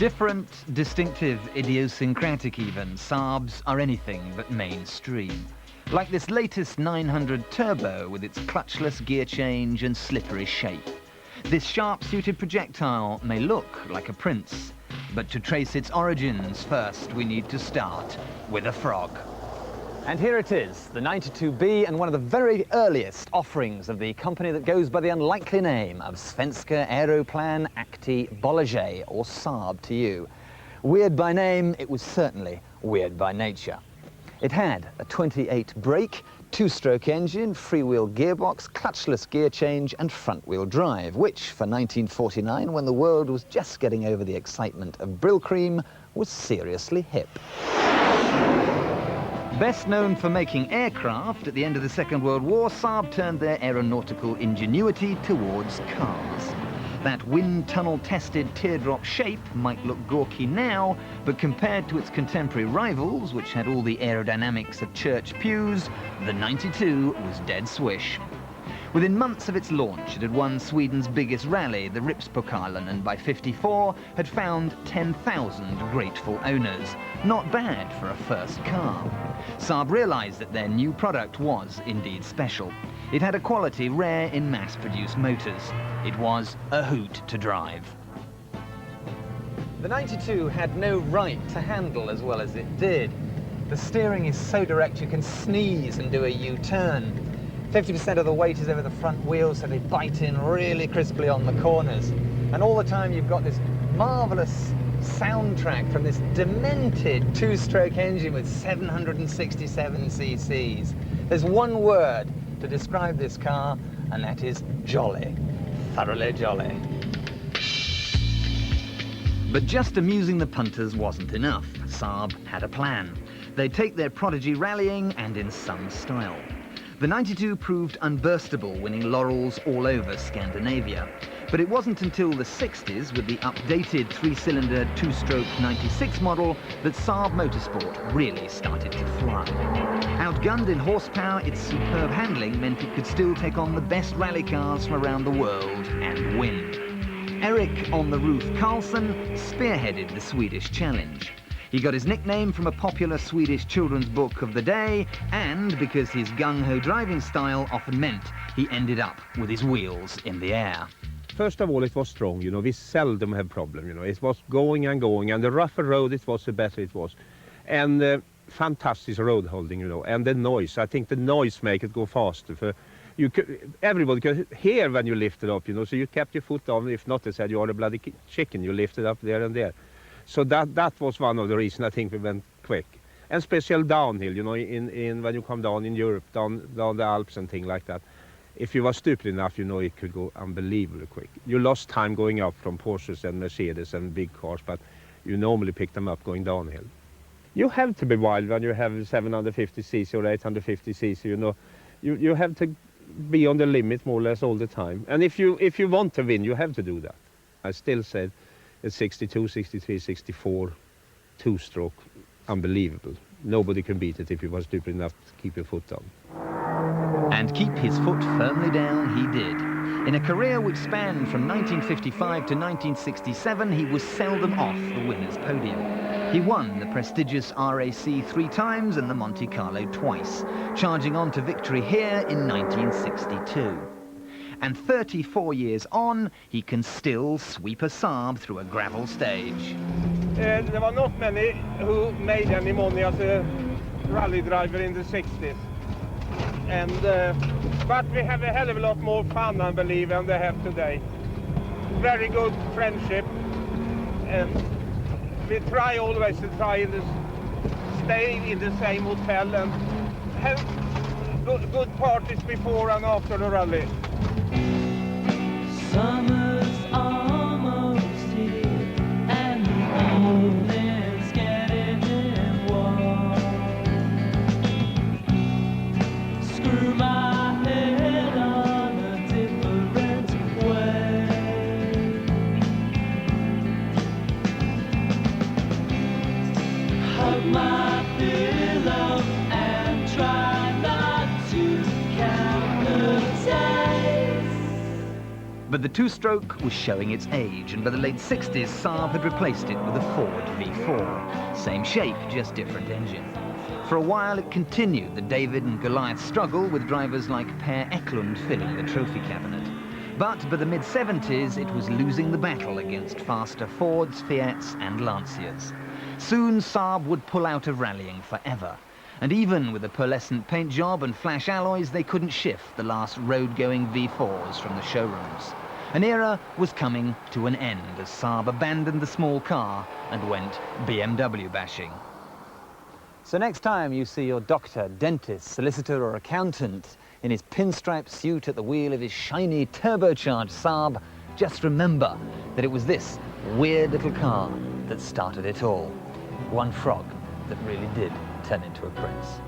Different, distinctive, idiosyncratic even, Saabs are anything but mainstream. Like this latest 900 Turbo with its clutchless gear change and slippery shape. This sharp-suited projectile may look like a prince, but to trace its origins first we need to start with a frog. And here it is, the 92B, and one of the very earliest offerings of the company that goes by the unlikely name of Svenska Aeroplan Aktie Bolaget, or Saab to you. Weird by name, it was certainly weird by nature. It had a 28 brake, two-stroke engine, freewheel gearbox, clutchless gear change and front-wheel drive, which for 1949, when the world was just getting over the excitement of Brylcreem, was seriously hip. Best known for making aircraft, at the end of the Second World War, Saab turned their aeronautical ingenuity towards cars. That wind tunnel-tested teardrop shape might look gawky now, but compared to its contemporary rivals, which had all the aerodynamics of church pews, the 92 was dead swish. Within months of its launch, it had won Sweden's biggest rally, the Ripspokalen, and by '54 had found 10,000 grateful owners. Not bad for a first car. Saab realized that their new product was indeed special. It had a quality rare in mass-produced motors. It was a hoot to drive. The 92 had no right to handle as well as it did. The steering is so direct you can sneeze and do a U-turn. 50% of the weight is over the front wheels, so they bite in really crisply on the corners. And all the time you've got this marvelous soundtrack from this demented two-stroke engine with 767 cc's. There's one word to describe this car, and that is jolly. Thoroughly jolly. But just amusing the punters wasn't enough. Saab had a plan. They'd take their prodigy rallying, and in some style. The 92 proved unburstable, winning laurels all over Scandinavia. But it wasn't until the 60s, with the updated three-cylinder, two-stroke 96 model, that Saab Motorsport really started to fly. Outgunned in horsepower, its superb handling meant it could still take on the best rally cars from around the world and win. Erik on the Roof Karlsson spearheaded the Swedish challenge. He got his nickname from a popular Swedish children's book of the day, and because his gung-ho driving style often meant he ended up with his wheels in the air. First of all, it was strong, you know, we seldom have problem, you know, it was going, and the rougher road it was, the better it was. And fantastic road holding, you know, and the noise, I think the noise make it go faster. For everybody could hear when you lift it up, you know, so you kept your foot down. If not, they said you are a bloody chicken, you lifted up there and there. So that was one of the reasons I think we went quick. And special downhill, you know, in when you come down in Europe, down the Alps and things like that. If you were stupid enough, you know, it could go unbelievably quick. You lost time going up from Porsches and Mercedes and big cars, but you normally pick them up going downhill. You have to be wild when you have 750cc or 850cc, you know. You have to be on the limit more or less all the time. And if you want to win, you have to do that. I still said it's 62, 63, 64, two-stroke, unbelievable. Nobody can beat it if you were stupid enough to keep your foot down. And keep his foot firmly down he did. In a career which spanned from 1955 to 1967, he was seldom off the winner's podium. He won the prestigious RAC 3 times and the Monte Carlo twice, charging on to victory here in 1962. And 34 years on, he can still sweep a Saab through a gravel stage. There were not many who made any money as a rally driver in the 60s. And, but we have a hell of a lot more fun, I believe, than they have today. Very good friendship. And we try always to stay in the same hotel and have good parties before and after the rally. Summer's almost here, and the evening's getting warm. Screw my head on a different way. Hug my pillow and try not to count the days. But the two-stroke was showing its age, and by the late 60s, Saab had replaced it with a Ford V4. Same shape, just different engine. For a while, it continued the David and Goliath struggle, with drivers like Per Eklund filling the trophy cabinet. But by the mid-70s, it was losing the battle against faster Fords, Fiats and Lancias. Soon, Saab would pull out of rallying forever. And even with a pearlescent paint job and flash alloys, they couldn't shift the last road-going V4s from the showrooms. An era was coming to an end as Saab abandoned the small car and went BMW bashing. So next time you see your doctor, dentist, solicitor or accountant in his pinstripe suit at the wheel of his shiny turbocharged Saab, just remember that it was this weird little car that started it all. One frog that really did turn into a prince.